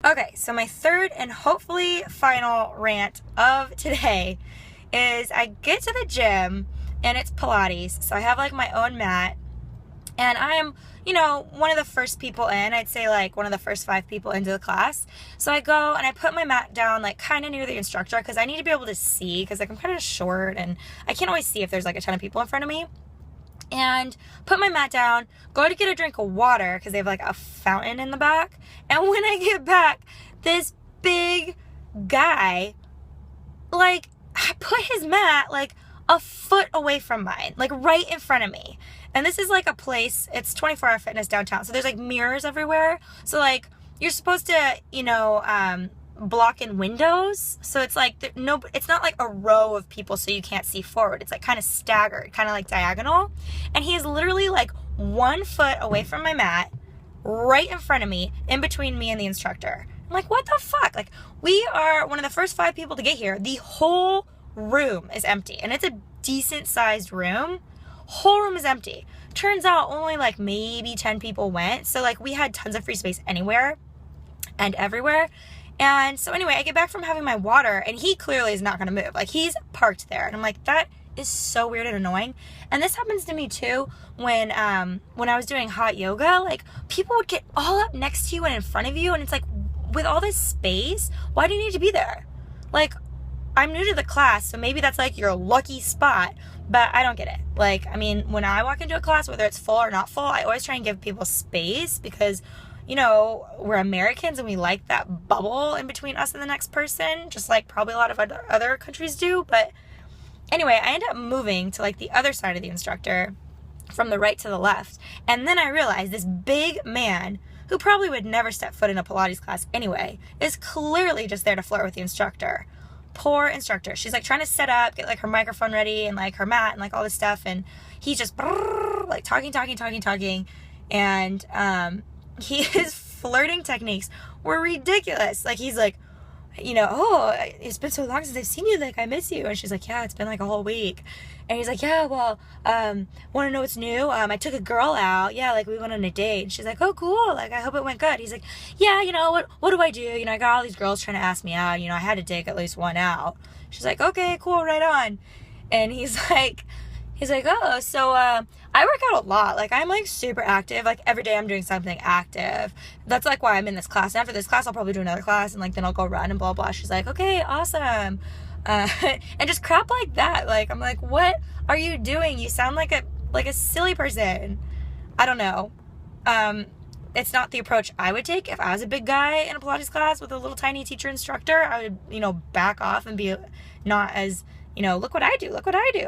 Okay, so my third and hopefully final rant of today is I get to the gym and it's Pilates. So I have like my own mat and I am, one of the first people in. I'd say like one of the first 5 people into the class. So I go and I put my mat down like kind of near the instructor because I need to be able to see because like I'm kind of short and I can't always see if there's like a ton of people in front of me. And put my mat down, go to get a drink of water because they have like a fountain in the back. And when I get back, this big guy, like, put his mat like a foot away from mine, like right in front of me. And this is like a place, it's 24-hour fitness downtown. So there's like mirrors everywhere. So like you're supposed to, block in windows. So it's like, it's not like a row of people so you can't see forward. It's like kind of staggered, kind of like diagonal. And he is literally like 1 foot away from my mat, right in front of me, in between me and the instructor. I'm like, what the fuck? Like, we are one of the first 5 people to get here. The whole room is empty. And it's a decent sized room. Whole room is empty. Turns out only like maybe 10 people went. So like we had tons of free space anywhere and everywhere. And so anyway, I get back from having my water and he clearly is not going to move. Like he's parked there. And I'm like, that is so weird and annoying. And this happens to me too when I was doing hot yoga. Like people would get all up next to you and in front of you. And it's like, with all this space, why do you need to be there? Like, I'm new to the class, so maybe that's like your lucky spot, but I don't get it. Like, I mean, when I walk into a class, whether it's full or not full, I always try and give people space because we're Americans and we like that bubble in between us and the next person, just like probably a lot of other countries do. But anyway, I end up moving to like the other side of the instructor from the right to the left. And then I realized this big man who probably would never step foot in a Pilates class anyway is clearly just there to flirt with the instructor. Poor instructor. She's like trying to set up, get like her microphone ready and like her mat and like all this stuff. And he's just like talking. And, his flirting techniques were ridiculous. Like he's like, oh, it's been so long since I've seen you, like I miss you. And she's like, yeah, it's been like a whole week. And he's like, yeah, well, want to know what's new? I took a girl out. Yeah, like we went on a date. And she's like, oh, cool. Like I hope it went good. He's like, yeah, what do I do? I got all these girls trying to ask me out. I had to take at least one out. She's like, okay, cool, right on. And he's like, oh, so I work out a lot. Like I'm like super active. Like every day I'm doing something active. That's like why I'm in this class. And after this class, I'll probably do another class and like then I'll go run and blah blah. She's like, okay, awesome. And just crap like that. Like I'm like, what are you doing? You sound like a silly person. I don't know. It's not the approach I would take if I was a big guy in a Pilates class with a little tiny teacher instructor. I would back off and be not as look what I do.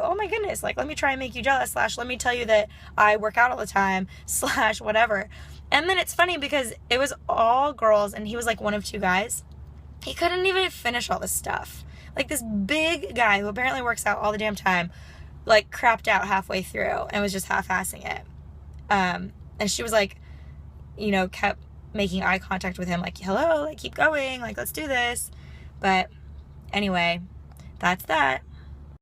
Oh my goodness. Like, let me try and make you jealous / let me tell you that I work out all the time / whatever. And then it's funny because it was all girls and he was like one of 2 guys. He couldn't even finish all this stuff. Like this big guy who apparently works out all the damn time, like crapped out halfway through and was just half-assing it. And she was like, kept making eye contact with him. Like, hello, like keep going. Like, let's do this. But anyway, that's that.